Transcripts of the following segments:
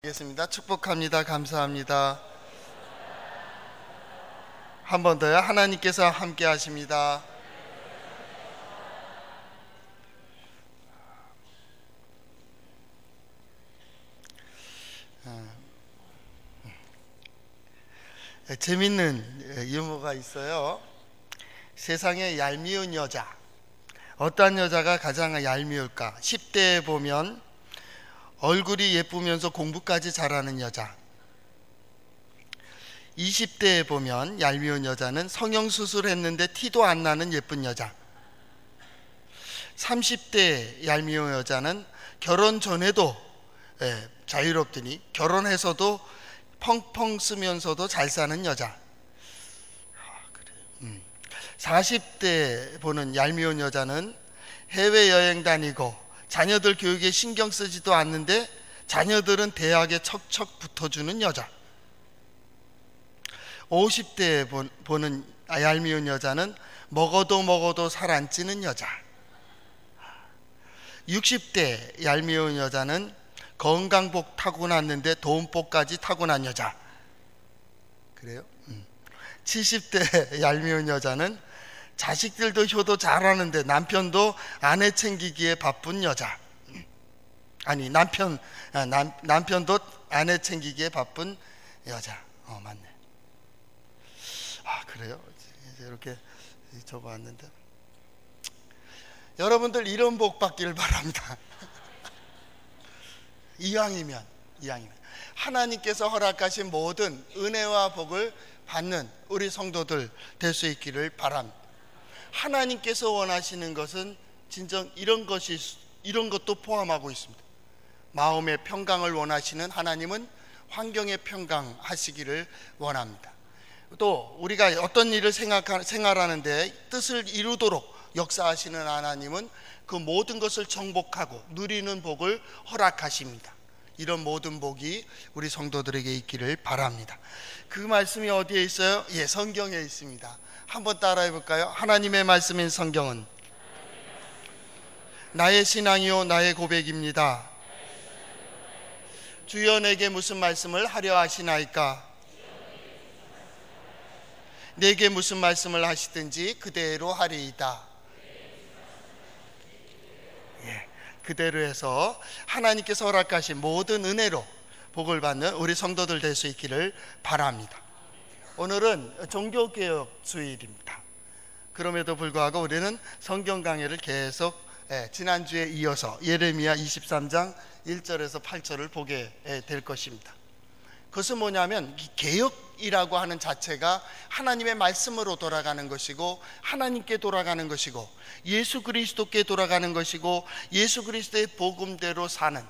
하겠습니다. 축복합니다. 감사합니다. 한 번 더요. 하나님께서 함께 하십니다. 재밌는 유머가 있어요. 세상에 얄미운 여자, 어떠한 여자가 가장 얄미울까? 10대에 보면 얼굴이 예쁘면서 공부까지 잘하는 여자, 20대에 보면 얄미운 여자는 성형수술 했는데 티도 안 나는 예쁜 여자, 30대 얄미운 여자는 결혼 전에도 자유롭더니 결혼해서도 펑펑 쓰면서도 잘 사는 여자, 40대 보는 얄미운 여자는 해외여행 다니고 자녀들 교육에 신경 쓰지도 않는데 자녀들은 대학에 척척 붙어주는 여자, 50대에 보는 얄미운 여자는 먹어도 살 안 찌는 여자, 60대 얄미운 여자는 건강복 타고났는데 돈복까지 타고난 여자. 그래요? 70대 얄미운 여자는 자식들도 효도 잘하는데 남편도 아내 챙기기에 바쁜 여자. 아니, 남편도 아내 챙기기에 바쁜 여자. 맞네. 그래요? 이렇게 적어왔는데, 여러분들 이런 복 받기를 바랍니다. 이왕이면 하나님께서 허락하신 모든 은혜와 복을 받는 우리 성도들 될 수 있기를 바랍니다. 하나님께서 원하시는 것은 진정 이런 것도 포함하고 있습니다. 마음의 평강을 원하시는 하나님은 환경의 평강 하시기를 원합니다. 또 우리가 어떤 일을 생활하는데 뜻을 이루도록 역사하시는 하나님은 그 모든 것을 정복하고 누리는 복을 허락하십니다. 이런 모든 복이 우리 성도들에게 있기를 바랍니다. 그 말씀이 어디에 있어요? 성경에 있습니다. 한번 따라해 볼까요? 하나님의 말씀인 성경은 나의 신앙이요 나의 고백입니다. 주여 내게 무슨 말씀을 하려 하시나이까? 내게 무슨 말씀을 하시든지 그대로 하리이다. 그대로 해서 하나님께서 허락하신 모든 은혜로 복을 받는 우리 성도들 될 수 있기를 바랍니다. 오늘은 종교개혁 주일입니다. 그럼에도 불구하고 우리는 성경 강해를 계속 지난주에 이어서 예레미야 23장 1절에서 8절을 보게 될 것입니다. 그것은 뭐냐면 개혁이라고 하는 자체가 하나님의 말씀으로 돌아가는 것이고 하나님께 돌아가는 것이고 예수 그리스도께 돌아가는 것이고 예수 그리스도의 복음대로 사는,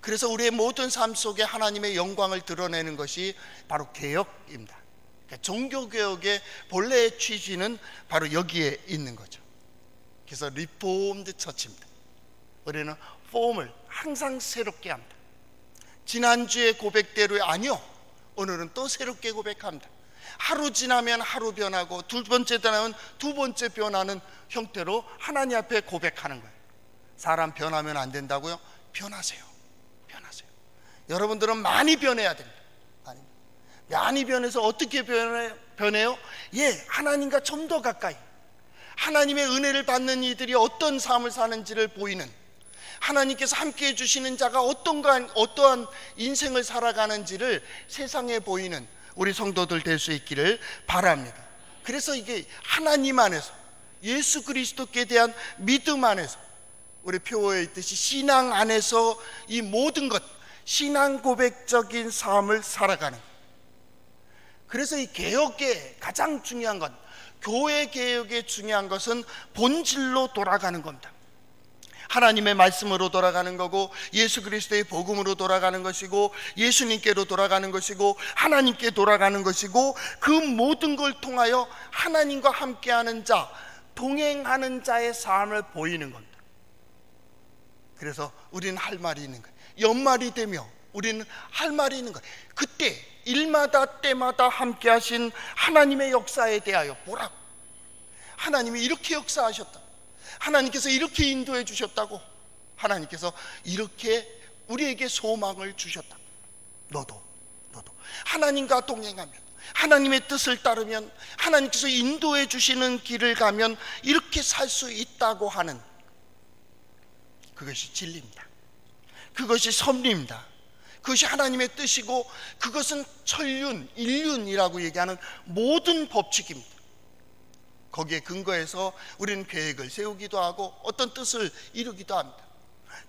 그래서 우리의 모든 삶 속에 하나님의 영광을 드러내는 것이 바로 개혁입니다. 그러니까 종교개혁의 본래의 취지는 바로 여기에 있는 거죠. 그래서 리폼드 처치입니다. 우리는 폼을 항상 새롭게 합니다. 지난주의 고백대로 아니요, 오늘은 또 새롭게 고백합니다. 하루 지나면 하루 변하고 두 번째 지나면 두 번째 변하는 형태로 하나님 앞에 고백하는 거예요. 사람 변하면 안 된다고요? 변하세요. 여러분들은 많이 변해야 됩니다. 많이 변해서 어떻게 변해요? 하나님과 좀 더 가까이, 하나님의 은혜를 받는 이들이 어떤 삶을 사는지를 보이는, 하나님께서 함께 해주시는 자가 어떠한 인생을 살아가는지를 세상에 보이는 우리 성도들 될 수 있기를 바랍니다. 그래서 이게 하나님 안에서 예수 그리스도께 대한 믿음 안에서 우리 표어에 있듯이 신앙 안에서 이 모든 것, 신앙 고백적인 삶을 살아가는, 그래서 이 개혁의 가장 중요한 것, 교회 개혁의 중요한 것은 본질로 돌아가는 겁니다. 하나님의 말씀으로 돌아가는 거고 예수 그리스도의 복음으로 돌아가는 것이고 예수님께로 돌아가는 것이고 하나님께 돌아가는 것이고 그 모든 걸 통하여 하나님과 함께하는 자, 동행하는 자의 삶을 보이는 겁니다. 그래서 우리는 할 말이 있는 거예요. 연말이 되며 우리는 할 말이 있는 거예요. 그때 일마다 때마다 함께 하신 하나님의 역사에 대하여 보라고. 하나님이 이렇게 역사하셨다, 하나님께서 이렇게 인도해 주셨다고, 하나님께서 이렇게 우리에게 소망을 주셨다. 너도 하나님과 동행하면, 하나님의 뜻을 따르면, 하나님께서 인도해 주시는 길을 가면 이렇게 살 수 있다고 하는, 그것이 진리입니다. 그것이 섭리입니다. 그것이 하나님의 뜻이고, 그것은 천륜, 인륜이라고 얘기하는 모든 법칙입니다. 거기에 근거해서 우리는 계획을 세우기도 하고 어떤 뜻을 이루기도 합니다.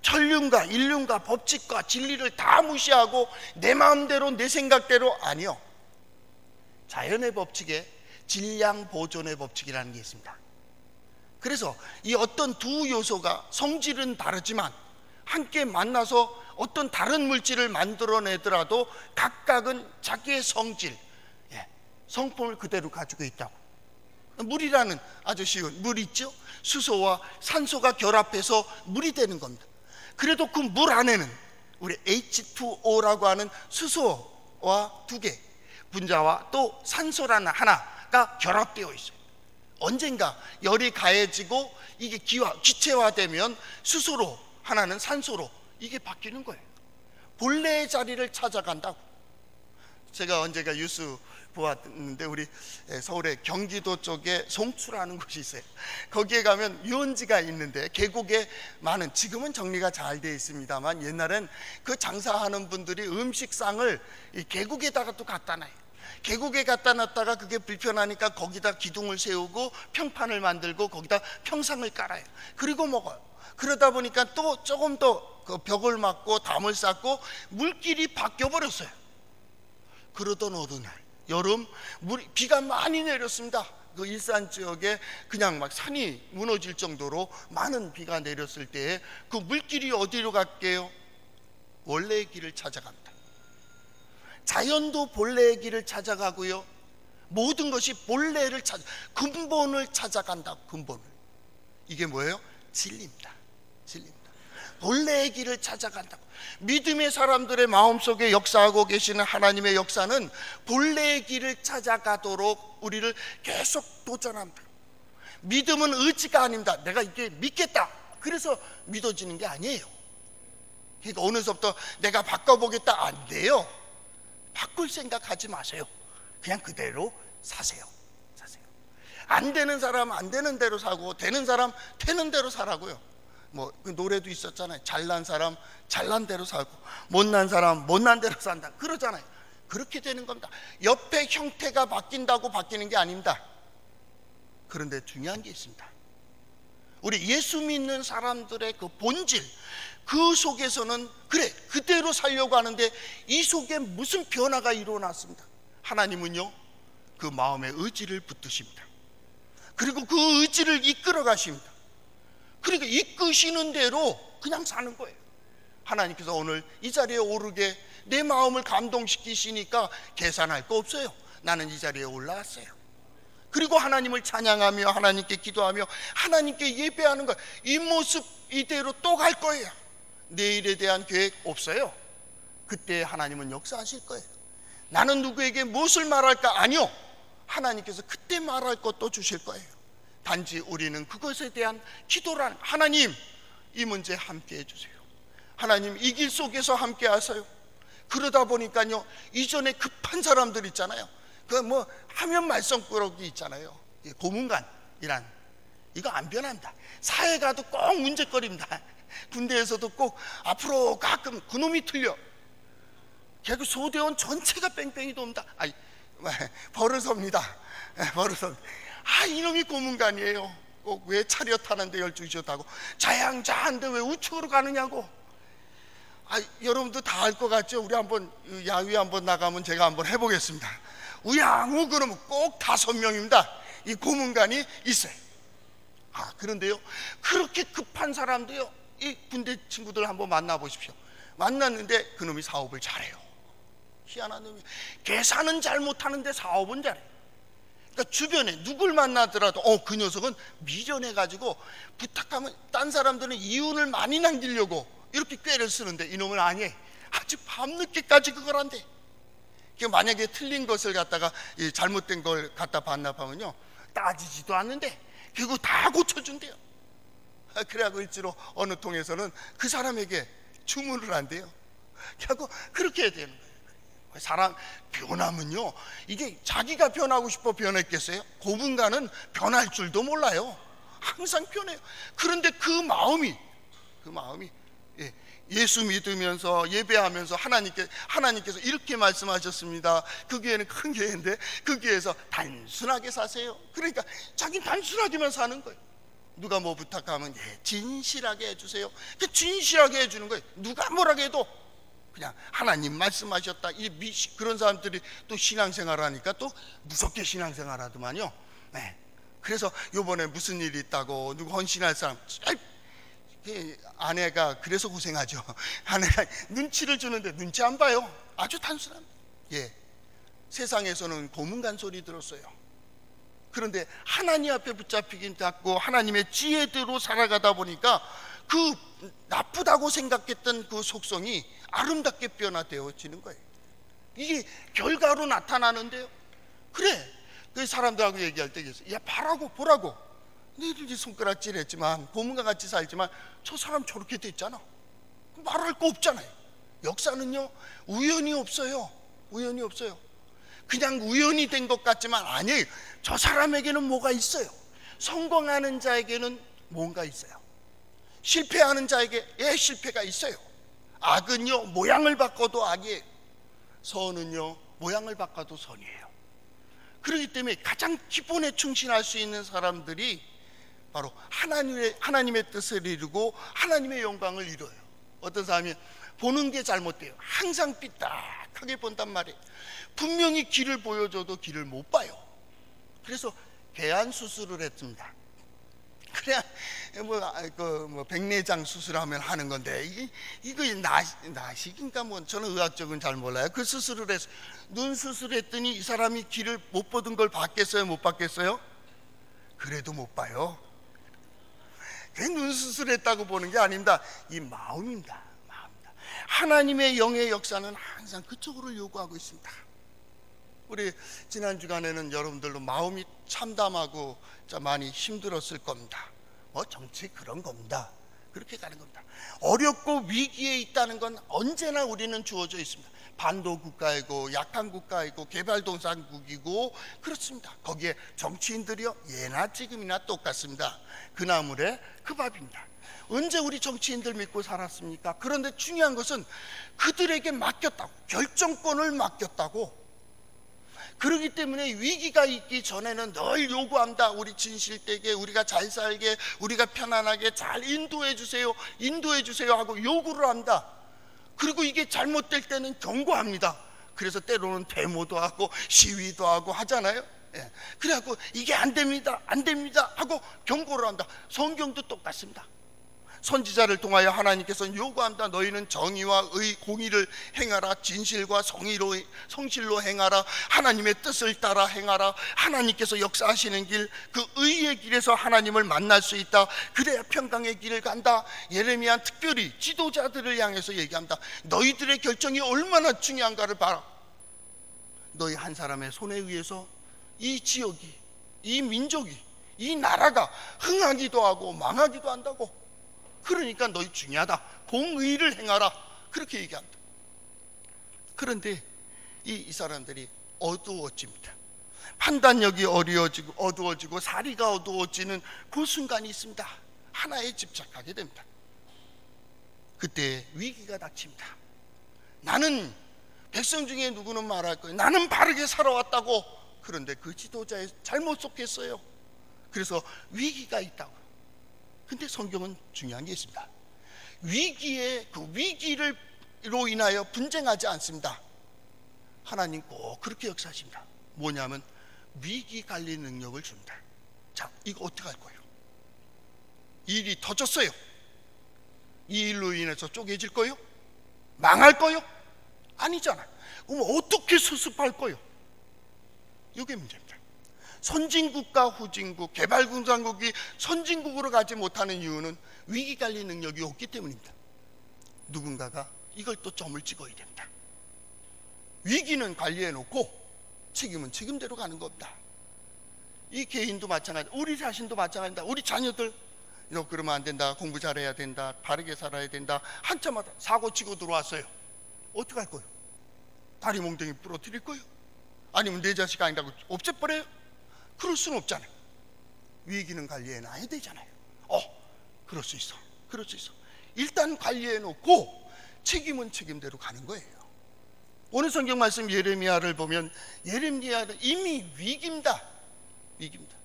천륜과 인륜과 법칙과 진리를 다 무시하고 내 마음대로 내 생각대로, 아니요, 자연의 법칙에 질량 보존의 법칙이라는 게 있습니다. 그래서 이 어떤 두 요소가 성질은 다르지만 함께 만나서 어떤 다른 물질을 만들어내더라도 각각은 자기의 성질, 성품을 그대로 가지고 있다고. 물이라는 아주 쉬운, 물 있죠? 수소와 산소가 결합해서 물이 되는 겁니다. 그래도 그 물 안에는 우리 H2O라고 하는 수소와 두 개, 분자와 또 산소라는 하나가 결합되어 있어요. 언젠가 열이 가해지고 이게 기체화되면 수소로, 하나는 산소로 이게 바뀌는 거예요. 본래의 자리를 찾아간다고. 제가 언젠가 뉴스 보았는데, 우리 서울의 경기도 쪽에 송추라는 곳이 있어요. 거기에 가면 유원지가 있는데, 계곡에 많은, 지금은 정리가 잘 되어 있습니다만 옛날엔 그 장사하는 분들이 음식상을 이 계곡에다가 또 갖다 놔요. 계곡에 갖다 놨다가 그게 불편하니까 거기다 기둥을 세우고 평판을 만들고 거기다 평상을 깔아요. 그리고 먹어요. 그러다 보니까 또 조금 더 그 벽을 막고 담을 쌓고 물길이 바뀌어 버렸어요. 그러던 어느 날 여름, 비가 많이 내렸습니다. 그 일산 지역에 그냥 막 산이 무너질 정도로 많은 비가 내렸을 때에 그 물길이 어디로 갈게요? 원래의 길을 찾아갑니다. 자연도 본래의 길을 찾아가고요, 모든 것이 본래를 근본을 찾아간다고. 근본을. 이게 뭐예요? 진리입니다. 진리입니다. 본래의 길을 찾아간다고. 믿음의 사람들의 마음속에 역사하고 계시는 하나님의 역사는 본래의 길을 찾아가도록 우리를 계속 도전합니다. 믿음은 의지가 아닙니다. 내가 이게 믿겠다, 그래서 믿어지는 게 아니에요. 그러니까 어느서부터 내가 바꿔보겠다, 안 돼요. 바꿀 생각하지 마세요. 그냥 그대로 사세요. 안 되는 사람 안 되는 대로 사고, 되는 사람 되는 대로 사라고요. 뭐 그 노래도 있었잖아요. 잘난 사람 잘난 대로 살고, 못난 사람 못난 대로 산다, 그러잖아요. 그렇게 되는 겁니다. 옆에 형태가 바뀐다고 바뀌는 게 아닙니다. 그런데 중요한 게 있습니다. 우리 예수 믿는 사람들의 그 본질, 그 속에서는 그래 그대로 살려고 하는데 이 속에 무슨 변화가 일어났습니다. 하나님은요, 그 마음의 의지를 붙드십니다. 그리고 그 의지를 이끌어 가십니다. 그러니까 이끄시는 대로 그냥 사는 거예요. 하나님께서 오늘 이 자리에 오르게 내 마음을 감동시키시니까 계산할 거 없어요. 나는 이 자리에 올라왔어요. 그리고 하나님을 찬양하며 하나님께 기도하며 하나님께 예배하는 거, 이 모습 이대로 또 갈 거예요. 내일에 대한 계획 없어요. 그때 하나님은 역사하실 거예요. 나는 누구에게 무엇을 말할까? 아니요, 하나님께서 그때 말할 것도 주실 거예요. 단지 우리는 그것에 대한 기도란, 하나님 이 문제 함께 해주세요. 하나님 이 길 속에서 함께 하세요. 그러다 보니까요, 이전에 급한 사람들 있잖아요. 그 뭐 하면 말썽꾸러기 있잖아요. 고문관이란, 이거 안 변합니다. 사회 가도 꼭 문제거리입니다. 군대에서도 꼭 앞으로 가끔 그놈이 틀려. 결국 소대원 전체가 뺑뺑이 돕니다. 버릇업니다. 버릇업. 이놈이 고문관이에요. 꼭 왜 차려 타는데 12시에 타고 자양자한데 왜 우측으로 가느냐고. 여러분도 다 알 것 같죠? 우리 한번 야외 한번 나가면 제가 한번 해보겠습니다. 우양우 그러면 꼭 5명입니다. 이 고문관이 있어요. 그런데요, 그렇게 급한 사람도요, 이 군대 친구들 한번 만나보십시오. 만났는데 그놈이 사업을 잘해요. 희한한 놈이. 계산은 잘 못하는데 사업은 잘해요. 그러니까 주변에 누굴 만나더라도 그 녀석은 미련해가지고 부탁하면 딴 사람들은 이윤을 많이 남기려고 이렇게 꾀를 쓰는데 이놈은 아니에요. 아주 밤늦게까지 그걸 한대. 만약에 틀린 것을 갖다가 잘못된 걸 갖다 반납하면요, 따지지도 않는데 그거 다 고쳐준대요. 그래갖고 일지로 어느 통에서는 그 사람에게 주문을 한대요. 결국 그렇게 해야 되는 거예요. 사람 변하면요, 이게 자기가 변하고 싶어 변했겠어요? 고분간은 변할 줄도 몰라요. 항상 변해요. 그런데 그 마음이 예수 믿으면서 예배하면서 하나님께서 이렇게 말씀하셨습니다. 그 교회는 큰 교회인데 그 교회에서 단순하게 사세요. 그러니까 자기는 단순하게만 사는 거예요. 누가 뭐 부탁하면 진실하게 해주세요. 진실하게 해주는 거예요. 누가 뭐라고 해도 그냥 하나님 말씀하셨다. 그런 사람들이 또 신앙생활을 하니까 또 무섭게 신앙생활 하더만요. 네. 그래서 요번에 무슨 일이 있다고 누구 헌신할 사람, 아내가 그래서 고생하죠. 아내가 눈치를 주는데 눈치 안 봐요. 아주 단순합니다. 세상에서는 고문간 소리 들었어요. 그런데 하나님 앞에 붙잡히긴 닫고 하나님의 지혜대로 살아가다 보니까 그 나쁘다고 생각했던 그 속성이 아름답게 변화되어지는 거예요. 이게 결과로 나타나는데요. 그래, 그 사람들하고 얘기할 때 야, 보라고 너희들이 손가락질 했지만 고문과 같이 살지만 저 사람 저렇게 됐잖아. 말할 거 없잖아요. 역사는요, 우연이 없어요. 그냥 우연이 된 것 같지만 아니에요. 저 사람에게는 뭐가 있어요. 성공하는 자에게는 뭔가 있어요. 실패하는 자에게 실패가 있어요. 악은요, 모양을 바꿔도 악이에요. 선은요, 모양을 바꿔도 선이에요. 그렇기 때문에 가장 기본에 충실할 수 있는 사람들이 바로 하나님의 뜻을 이루고 하나님의 영광을 이뤄요. 어떤 사람이 보는 게 잘못돼요. 항상 삐딱하게 본단 말이에요. 분명히 길을 보여줘도 길을 못 봐요. 그래서 개안 수술을 했습니다. 그래야 백내장 수술하면 하는 건데 이거 나식인가 뭐 저는 의학적은 잘 몰라요. 그 수술을 해서 눈 수술했더니 이 사람이 길을 못 보던 걸 봤겠어요? 못 봤겠어요? 그래도 못 봐요. 눈 수술했다고 보는 게 아닙니다. 이 마음입니다. 하나님의 영의 역사는 항상 그쪽으로 요구하고 있습니다. 우리 지난 주간에는 여러분들도 마음이 참담하고 많이 힘들었을 겁니다. 정치 그런 겁니다. 그렇게 가는 겁니다. 어렵고 위기에 있다는 건 언제나 우리는 주어져 있습니다. 반도 국가이고 약한 국가이고 개발도상국이고 그렇습니다. 거기에 정치인들이요, 예나 지금이나 똑같습니다. 그 나물에 그 밥입니다. 언제 우리 정치인들 믿고 살았습니까? 그런데 중요한 것은 그들에게 맡겼다고, 결정권을 맡겼다고. 그렇기 때문에 위기가 있기 전에는 늘 요구합니다. 우리 진실되게, 우리가 잘 살게, 우리가 편안하게 잘 인도해 주세요 하고 요구를 합니다. 그리고 이게 잘못될 때는 경고합니다. 그래서 때로는 데모도 하고 시위도 하고 하잖아요. 그래갖고 이게 안 됩니다 하고 경고를 합니다. 성경도 똑같습니다. 선지자를 통하여 하나님께서는 요구합니다. 너희는 정의와 공의를 행하라. 진실과 성실로 행하라. 하나님의 뜻을 따라 행하라. 하나님께서 역사하시는 길, 그 의의 길에서 하나님을 만날 수 있다. 그래야 평강의 길을 간다. 예레미야는 특별히 지도자들을 향해서 얘기합니다. 너희들의 결정이 얼마나 중요한가를 봐라. 너희 한 사람의 손에 의해서 이 지역이, 이 민족이, 이 나라가 흥하기도 하고 망하기도 한다고. 그러니까 너희 중요하다. 공의를 행하라. 그렇게 얘기합니다. 그런데 이 사람들이 어두워집니다. 판단력이 어두워지고 사리가 어두워지는 그 순간이 있습니다. 하나에 집착하게 됩니다. 그때 위기가 닥칩니다. 나는 백성 중에 누구는 말할 거예요. 나는 바르게 살아왔다고. 그런데 그 지도자에 잘못 속했어요. 그래서 위기가 있다고. 근데 성경은 중요한 게 있습니다. 그 위기로 인하여 분쟁하지 않습니다. 하나님 꼭 그렇게 역사하십니다. 뭐냐면 위기 관리 능력을 줍니다. 자, 이거 어떻게 할 거예요? 일이 터졌어요. 이 일로 인해서 쪼개질 거예요? 망할 거예요? 아니잖아요. 그럼 어떻게 수습할 거예요? 이게 문제입니다. 선진국과 후진국, 개발도상국이 선진국으로 가지 못하는 이유는 위기관리 능력이 없기 때문입니다. 누군가가 이걸 또 점을 찍어야 됩니다. 위기는 관리해놓고 책임은 책임대로 가는 겁니다. 이 개인도 마찬가지입니다. 우리 자신도 마찬가지입니다. 우리 자녀들 너 그러면 안 된다, 공부 잘해야 된다, 바르게 살아야 된다, 한참마다 사고 치고 들어왔어요. 어떻게 할 거예요? 다리 몽둥이 부러뜨릴 거예요? 아니면 내 자식 아니라고 없애버려요? 그럴 수는 없잖아요. 위기는 관리해 놔야 되잖아요. 그럴 수 있어. 그럴 수 있어. 일단 관리해 놓고 책임은 책임대로 가는 거예요. 오늘 성경 말씀 예레미야를 보면 예레미야는 이미 위기입니다. 위기입니다.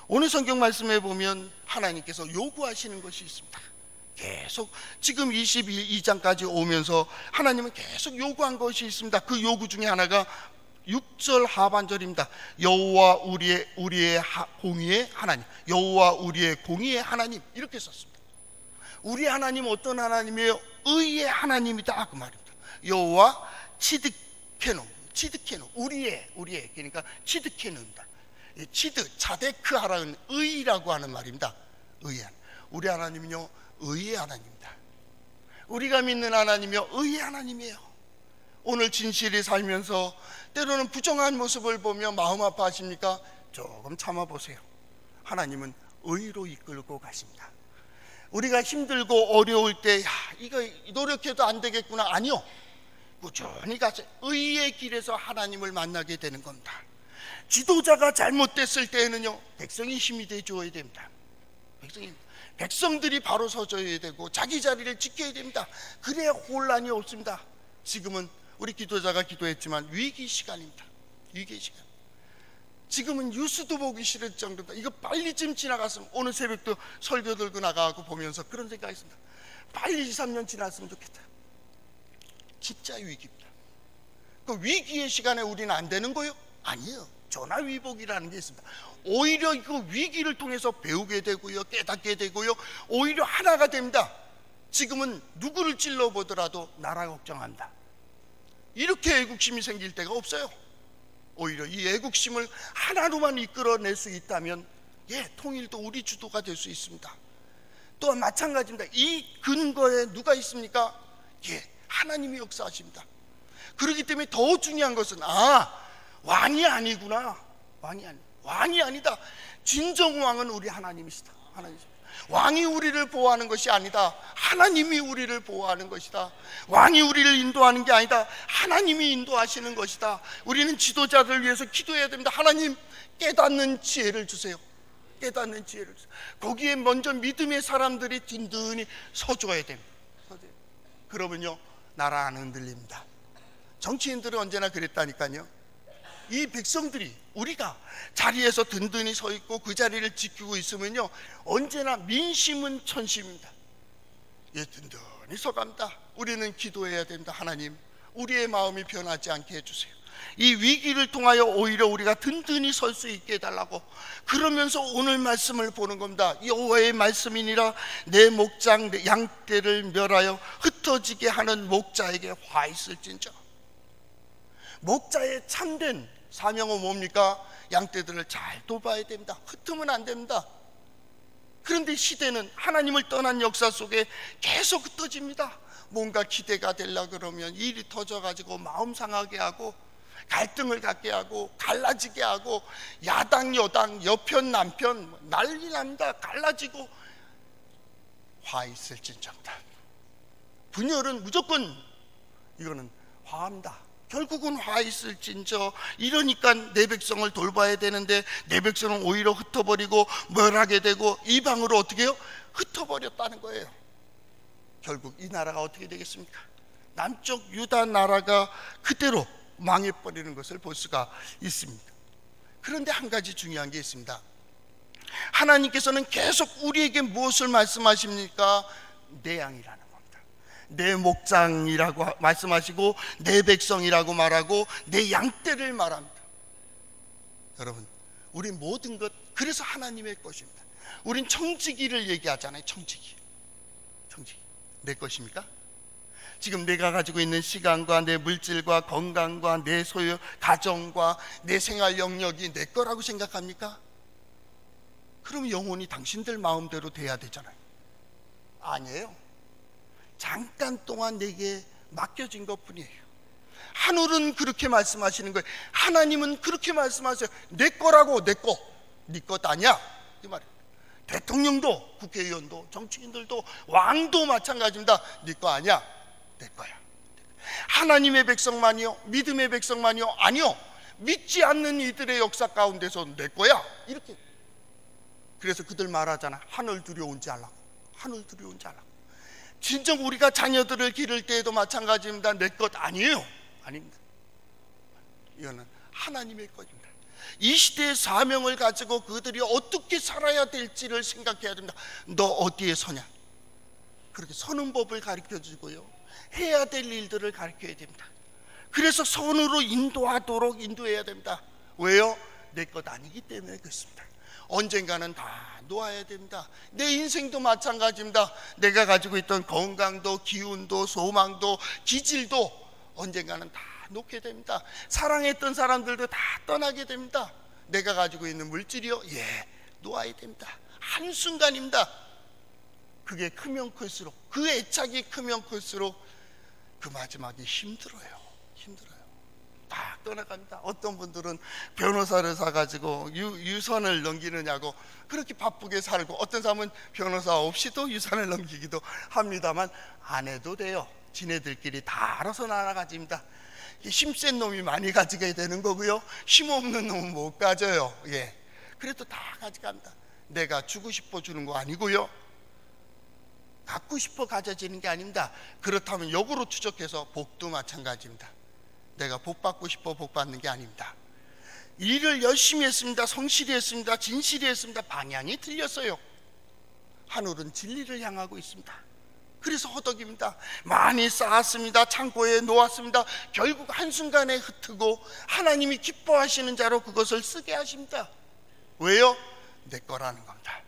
오늘 성경 말씀에 보면 하나님께서 요구하시는 것이 있습니다. 계속 지금 22장까지 오면서 하나님은 계속 요구한 것이 있습니다. 그 요구 중에 하나가 6절 하반절입니다. 여호와 우리의 공의의 하나님, 여호와 우리의 공의의 하나님, 이렇게 썼습니다. 우리 하나님 어떤 하나님이에요? 의의 하나님이다, 그 말입니다. 여호와 치드케노, 우리의 그러니까 치드케노입니다. 치드, 자데크하라는 의라고 하는 말입니다. 의의 하나님. 우리 하나님은요 의의 하나님입니다. 우리가 믿는 하나님이요 의의 하나님이에요. 오늘 진실이 살면서 때로는 부정한 모습을 보며 마음 아파하십니까? 조금 참아보세요. 하나님은 의로 이끌고 가십니다. 우리가 힘들고 어려울 때 이거 노력해도 안 되겠구나, 아니요, 꾸준히 가서 의의 길에서 하나님을 만나게 되는 겁니다. 지도자가 잘못됐을 때에는요 백성이 힘이 돼줘야 됩니다. 백성들이 바로 서줘야 되고 자기 자리를 지켜야 됩니다. 그래야 혼란이 없습니다. 지금은 우리 기도자가 기도했지만 위기 시간입니다. 위기 시간. 지금은 뉴스도 보기 싫을 정도입니다. 이거 빨리 좀 지나갔으면, 오늘 새벽도 설교 들고 나가고 보면서 그런 생각이 있습니다. 빨리 2, 3년 지났으면 좋겠다. 진짜 위기입니다. 그 위기의 시간에 우리는 안 되는 거예요? 아니에요. 전화위복이라는 게 있습니다. 오히려 그 위기를 통해서 배우게 되고요, 깨닫게 되고요, 오히려 하나가 됩니다. 지금은 누구를 찔러보더라도 나라 걱정한다, 이렇게 애국심이 생길 때가 없어요. 오히려 이 애국심을 하나로만 이끌어낼 수 있다면 통일도 우리 주도가 될 수 있습니다. 또한 마찬가지입니다. 이 근거에 누가 있습니까? 하나님이 역사하십니다. 그렇기 때문에 더 중요한 것은 왕이 아니구나. 왕이 아니다. 진정 왕은 우리 하나님이시다. 왕이 우리를 보호하는 것이 아니다. 하나님이 우리를 보호하는 것이다. 왕이 우리를 인도하는 게 아니다. 하나님이 인도하시는 것이다. 우리는 지도자들 위해서 기도해야 됩니다. 하나님, 깨닫는 지혜를 주세요. 깨닫는 지혜를 주세요. 거기에 먼저 믿음의 사람들이 든든히 서줘야 됩니다. 그러면요 나라 안 흔들립니다. 정치인들은 언제나 그랬다니까요. 이 백성들이, 우리가 자리에서 든든히 서 있고 그 자리를 지키고 있으면요 언제나 민심은 천심입니다. 든든히 서갑니다. 우리는 기도해야 됩니다. 하나님, 우리의 마음이 변하지 않게 해주세요. 이 위기를 통하여 오히려 우리가 든든히 설 수 있게 해달라고. 그러면서 오늘 말씀을 보는 겁니다. 여호와의 말씀이니라, 내 목장 내 양떼를 멸하여 흩어지게 하는 목자에게 화 있을진저. 목자의 참된 사명은 뭡니까? 양떼들을 잘 돌봐야 됩니다. 흩으면 안 됩니다. 그런데 시대는 하나님을 떠난 역사 속에 계속 흩어집니다. 뭔가 기대가 되려고 그러면 일이 터져가지고 마음 상하게 하고, 갈등을 갖게 하고, 갈라지게 하고, 야당 여당 여편 남편 난리 납니다. 갈라지고. 화 있을진정다. 분열은 무조건 이거는 화합니다. 결국은 화 있을진저. 이러니까 내 백성을 돌봐야 되는데 내 백성은 오히려 흩어버리고 멸하게 되고 이방으로 어떻게 해요? 흩어버렸다는 거예요. 결국 이 나라가 어떻게 되겠습니까? 남쪽 유다 나라가 그대로 망해버리는 것을 볼 수가 있습니다. 그런데 한 가지 중요한 게 있습니다. 하나님께서는 계속 우리에게 무엇을 말씀하십니까? 내 양이라는 겁니다. 내 목장이라고 말씀하시고, 내 백성이라고 말하고, 내 양떼를 말합니다. 여러분, 우리 모든 것, 그래서 하나님의 것입니다. 우린 청지기를 얘기하잖아요. 청지기. 내 것입니까? 지금 내가 가지고 있는 시간과 내 물질과 건강과 내 소유, 가정과 내 생활 영역이 내 거라고 생각합니까? 그럼 영혼이 당신들 마음대로 돼야 되잖아요. 아니에요. 잠깐 동안 내게 맡겨진 것뿐이에요. 하늘은 그렇게 말씀하시는 거예요. 하나님은 그렇게 말씀하세요. 내 거라고. 내 거. 네 것 아니야, 이 말이에요. 대통령도, 국회의원도, 정치인들도, 왕도 마찬가지입니다. 네 거 아니야, 내 거야. 하나님의 백성만이요? 믿음의 백성만이요? 아니요, 믿지 않는 이들의 역사 가운데서 내 거야, 이렇게. 그래서 그들 말하잖아, 하늘 두려운지 알라고. 하늘 두려운지 알라고. 진정 우리가 자녀들을 기를 때에도 마찬가지입니다. 내 것 아니에요. 아닙니다. 이거는 하나님의 것입니다. 이 시대의 사명을 가지고 그들이 어떻게 살아야 될지를 생각해야 됩니다. 너 어디에 서냐? 그렇게 서는 법을 가르쳐 주고요, 해야 될 일들을 가르쳐야 됩니다. 그래서 선으로 인도하도록 인도해야 됩니다. 왜요? 내 것 아니기 때문에 그렇습니다. 언젠가는 다 놓아야 됩니다. 내 인생도 마찬가지입니다. 내가 가지고 있던 건강도, 기운도, 소망도, 기질도 언젠가는 다 놓게 됩니다. 사랑했던 사람들도 다 떠나게 됩니다. 내가 가지고 있는 물질이요, 예, 놓아야 됩니다. 한순간입니다. 그게 크면 클수록, 그 애착이 크면 클수록 그 마지막이 힘들어요. 다 떠나갑니다. 어떤 분들은 변호사를 사가지고 유산을 넘기느냐고 그렇게 바쁘게 살고, 어떤 사람은 변호사 없이도 유산을 넘기기도 합니다만 안 해도 돼요. 지네들끼리 다 알아서 나눠가집니다. 힘센 놈이 많이 가지게 되는 거고요, 힘없는 놈은 못 가져요. 예, 그래도 다 가져갑니다. 내가 주고 싶어 주는 거 아니고요, 갖고 싶어 가져지는 게 아닙니다. 그렇다면 역으로 추적해서 복도 마찬가지입니다. 내가 복 받고 싶어 복 받는 게 아닙니다. 일을 열심히 했습니다. 성실히 했습니다. 진실히 했습니다. 방향이 틀렸어요. 하늘은 진리를 향하고 있습니다. 그래서 허덕입니다. 많이 쌓았습니다. 창고에 놓았습니다. 결국 한순간에 흩트고 하나님이 기뻐하시는 자로 그것을 쓰게 하십니다. 왜요? 내 거라는 겁니다.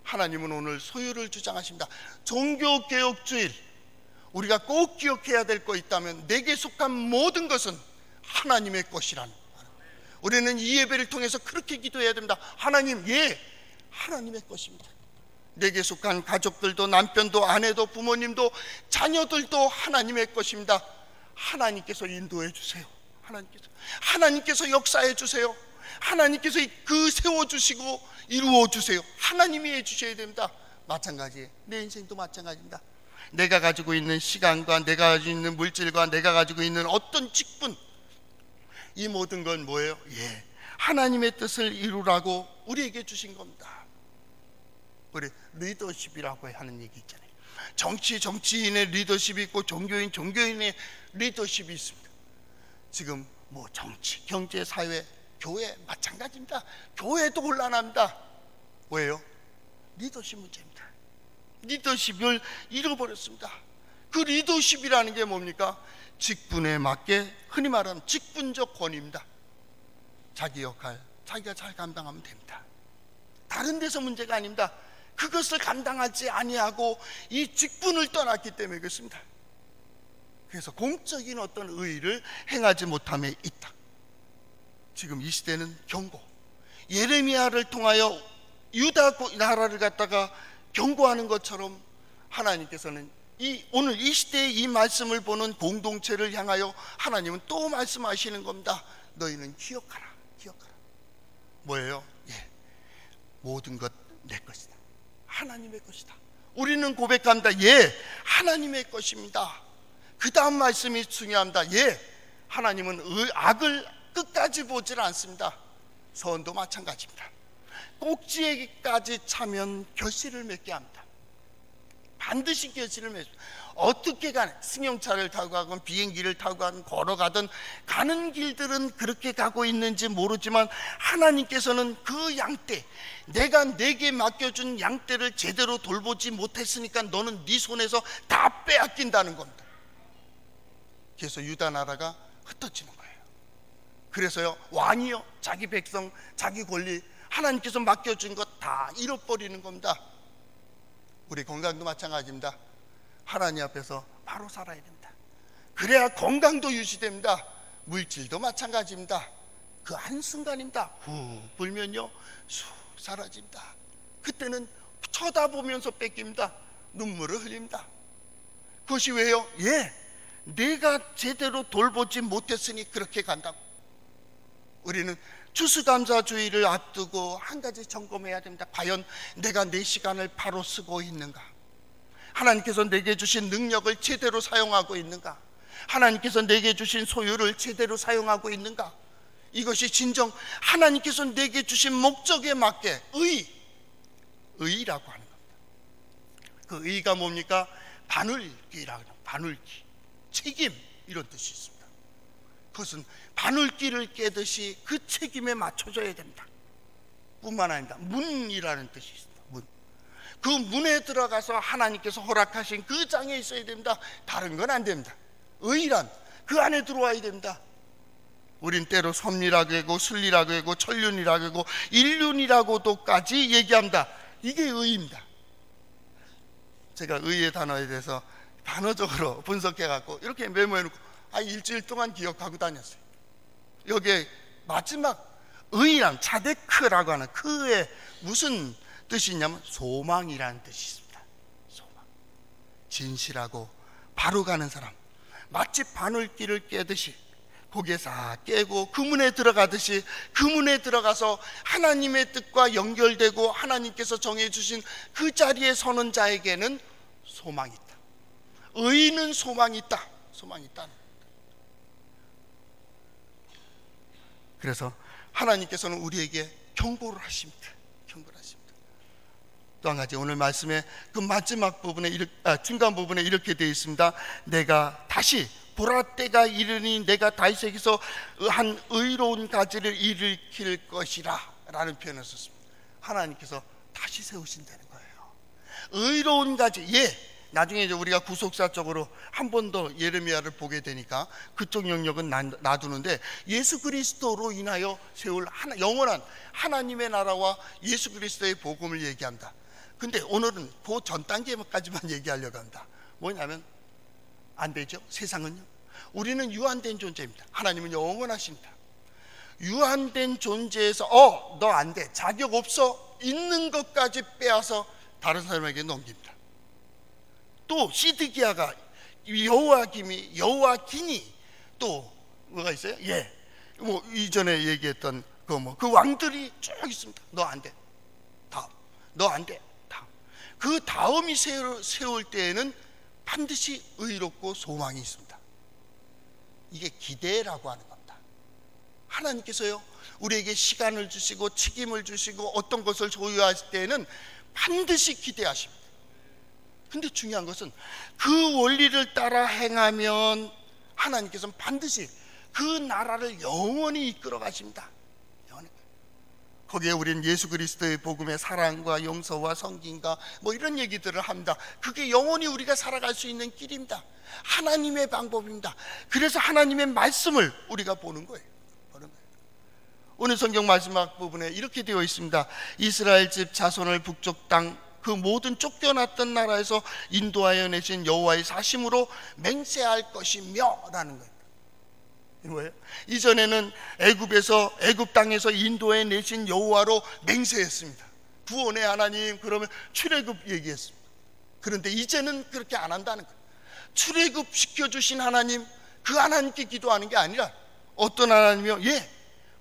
하나님은 오늘 소유를 주장하십니다. 종교개혁주일, 우리가 꼭 기억해야 될 거 있다면 내게 속한 모든 것은 하나님의 것이라는 거예요. 우리는 이 예배를 통해서 그렇게 기도해야 됩니다. 하나님, 예, 하나님의 것입니다. 내게 속한 가족들도, 남편도, 아내도, 부모님도, 자녀들도 하나님의 것입니다. 하나님께서 인도해 주세요. 하나님께서 역사해 주세요. 하나님께서 그 세워주시고 이루어 주세요. 하나님이 해주셔야 됩니다. 마찬가지예요. 내 인생도 마찬가지입니다. 내가 가지고 있는 시간과 내가 가지고 있는 물질과 내가 가지고 있는 어떤 직분, 이 모든 건 뭐예요? 예, 하나님의 뜻을 이루라고 우리에게 주신 겁니다. 우리 리더십이라고 하는 얘기 있잖아요. 정치인의 리더십이 있고 종교인의 리더십이 있습니다. 지금 뭐 정치, 경제, 사회, 교회 마찬가지입니다. 교회도 곤란합니다. 왜요? 리더십 문제입니다. 리더십을 잃어버렸습니다. 그 리더십이라는 게 뭡니까? 직분에 맞게, 흔히 말하는 직분적 권위입니다. 자기 역할 자기가 잘 감당하면 됩니다. 다른 데서 문제가 아닙니다. 그것을 감당하지 아니하고 이 직분을 떠났기 때문에 그렇습니다. 그래서 공적인 어떤 의의를 행하지 못함에 있다. 지금 이 시대는 경고, 예레미야를 통하여 유다 나라를 갖다가 경고하는 것처럼 하나님께서는 오늘 이 시대의 이 말씀을 보는 공동체를 향하여 하나님은 또 말씀하시는 겁니다. 너희는 기억하라. 뭐예요? 예, 모든 것 내 것이다. 하나님의 것이다. 우리는 고백합니다. 예, 하나님의 것입니다. 그 다음 말씀이 중요합니다. 예, 하나님은 악을 끝까지 보질 않습니다. 선도 마찬가지입니다. 꼭지에까지 차면 결실을 맺게 합니다. 반드시 결실을 맺습니다. 어떻게 가는, 승용차를 타고 가건 비행기를 타고 가든 걸어가든 가는 길들은 그렇게 가고 있는지 모르지만 하나님께서는 그 양떼, 내가 내게 맡겨준 양떼를 제대로 돌보지 못했으니까 너는 네 손에서 다 빼앗긴다는 겁니다. 그래서 유다 나라가 흩어지는 거예요. 그래서요, 왕이요, 자기 백성, 자기 권리, 하나님께서 맡겨준 것 다 잃어버리는 겁니다. 우리 건강도 마찬가지입니다. 하나님 앞에서 바로 살아야 됩니다. 그래야 건강도 유지됩니다. 물질도 마찬가지입니다. 그 한순간입니다. 후 불면요 쑥 사라집니다. 그때는 쳐다보면서 뺏깁니다. 눈물을 흘립니다. 그것이 왜요? 예, 내가 제대로 돌보지 못했으니 그렇게 간다고. 우리는 추수감사주의를 앞두고 한 가지 점검해야 됩니다. 과연 내가 내 시간을 바로 쓰고 있는가? 하나님께서 내게 주신 능력을 제대로 사용하고 있는가? 하나님께서 내게 주신 소유를 제대로 사용하고 있는가? 이것이 진정 하나님께서 내게 주신 목적에 맞게 의라고 하는 겁니다. 그 의가 뭡니까? 바늘기라고 해요. 바늘기, 책임, 이런 뜻이 있습니다. 그것은 바늘기를 깨듯이 그 책임에 맞춰져야 됩니다. 뿐만 아닙니다. 문이라는 뜻이 있습니다. 문. 그 문에 들어가서 하나님께서 허락하신 그 장에 있어야 됩니다. 다른 건 안 됩니다. 의란 그 안에 들어와야 됩니다. 우린 때로 섭리라고 하고 순리라고 하고 천륜이라고 하고 인륜이라고도까지 얘기합니다. 이게 의입니다. 제가 의의 단어에 대해서 단어적으로 분석해 갖고 이렇게 메모해 놓고 일주일 동안 기억하고 다녔어요. 여기에 마지막 의란 차데크라고 하는 그의 무슨 뜻이 있냐면 소망이라는 뜻이 있습니다. 소망. 진실하고 바로 가는 사람, 마치 바늘기를 깨듯이 고개 싹 깨고 그 문에 들어가듯이 그 문에 들어가서 하나님의 뜻과 연결되고 하나님께서 정해주신 그 자리에 서는 자에게는 소망이 있다. 의인은 소망이 있다. 소망이 있다. 그래서 하나님께서는 우리에게 경고를 하십니다. 경고를 하십니다. 또 한 가지, 오늘 말씀의 그 마지막 부분에 중간 부분에 이렇게 되어 있습니다. 내가 다시 보라 때가 이르니 내가 다윗에게서 한 의로운 가지를 일으킬 것이라 라는 표현을 썼습니다. 하나님께서 다시 세우신다는 거예요. 의로운 가지. 나중에 이제 우리가 구속사적으로 한 번 더 예레미야를 보게 되니까 그쪽 영역은 놔두는데, 예수 그리스도로 인하여 세울 영원한 하나님의 나라와 예수 그리스도의 복음을 얘기합니다. 근데 오늘은 그 전 단계까지만 얘기하려고 합니다. 뭐냐면 안 되죠. 세상은요, 우리는 유한된 존재입니다. 하나님은 영원하십니다. 유한된 존재에서 너 안 돼, 자격 없어, 있는 것까지 빼앗아 다른 사람에게 넘깁니다. 또 시드기야가 여호와긴이 또 뭐가 있어요? 뭐 이전에 얘기했던 그 왕들이 쭉 있습니다. 너 안 돼, 다음, 너 안 돼, 다음. 그 다음이 세울 때에는 반드시 의롭고 소망이 있습니다. 이게 기대라고 하는 겁니다. 하나님께서요, 우리에게 시간을 주시고 책임을 주시고 어떤 것을 소유하실 때에는 반드시 기대하십니다. 근데 중요한 것은 그 원리를 따라 행하면 하나님께서는 반드시 그 나라를 영원히 이끌어 가십니다. 거기에 우리는 예수 그리스도의 복음의 사랑과 용서와 성김과 뭐 이런 얘기들을 합니다. 그게 영원히 우리가 살아갈 수 있는 길입니다. 하나님의 방법입니다. 그래서 하나님의 말씀을 우리가 보는 거예요. 오늘 성경 마지막 부분에 이렇게 되어 있습니다. 이스라엘 집 자손을 북쪽 땅 그 모든 쫓겨났던 나라에서 인도하여 내신 여호와의 사심으로 맹세할 것이며 라는 거예요. 뭐예요? 이전에는 애굽 땅에서 인도해 내신 여호와로 맹세했습니다. 구원의 하나님, 그러면 출애굽 얘기했습니다. 그런데 이제는 그렇게 안 한다는 거예요. 출애굽 시켜주신 하나님, 그 하나님께 기도하는 게 아니라 어떤 하나님이요?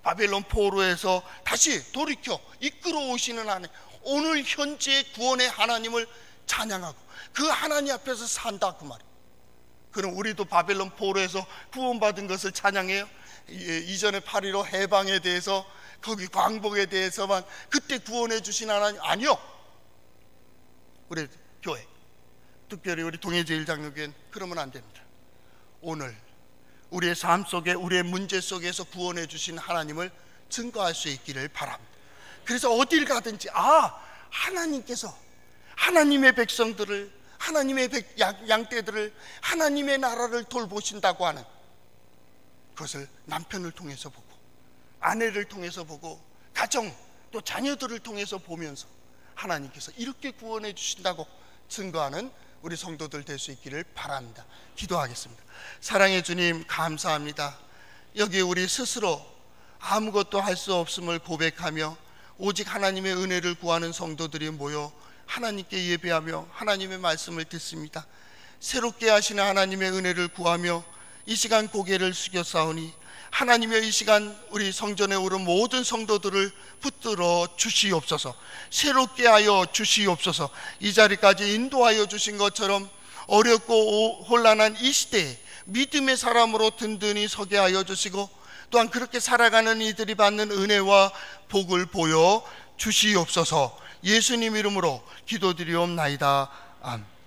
바벨론 포로에서 다시 돌이켜 이끌어 오시는 하나님, 오늘 현재 구원의 하나님을 찬양하고 그 하나님 앞에서 산다, 그 말이에요. 그럼 우리도 바벨론 포로에서 구원받은 것을 찬양해요? 이전에 8.15 해방에 대해서, 거기 광복에 대해서만 그때 구원해 주신 하나님 아니요. 우리 교회, 특별히 우리 동해제일장로교회는 그러면 안 됩니다. 오늘 우리의 삶 속에, 우리의 문제 속에서 구원해 주신 하나님을 증거할 수 있기를 바랍니다. 그래서 어딜 가든지 하나님께서 하나님의 백성들을, 하나님의 양떼들을, 하나님의 나라를 돌보신다고 하는 그것을 남편을 통해서 보고, 아내를 통해서 보고, 가정 또 자녀들을 통해서 보면서 하나님께서 이렇게 구원해 주신다고 증거하는 우리 성도들 될 수 있기를 바랍니다. 기도하겠습니다. 사랑의 주님, 감사합니다. 여기 우리 스스로 아무것도 할 수 없음을 고백하며 오직 하나님의 은혜를 구하는 성도들이 모여 하나님께 예배하며 하나님의 말씀을 듣습니다. 새롭게 하시는 하나님의 은혜를 구하며 이 시간 고개를 숙였사오니 하나님의 이 시간 우리 성전에 오른 모든 성도들을 붙들어 주시옵소서. 새롭게 하여 주시옵소서. 이 자리까지 인도하여 주신 것처럼 어렵고 혼란한 이 시대에 믿음의 사람으로 든든히 서게 하여 주시고 또한 그렇게 살아가는 이들이 받는 은혜와 복을 보여 주시옵소서. 예수님 이름으로 기도드리옵나이다. 아멘.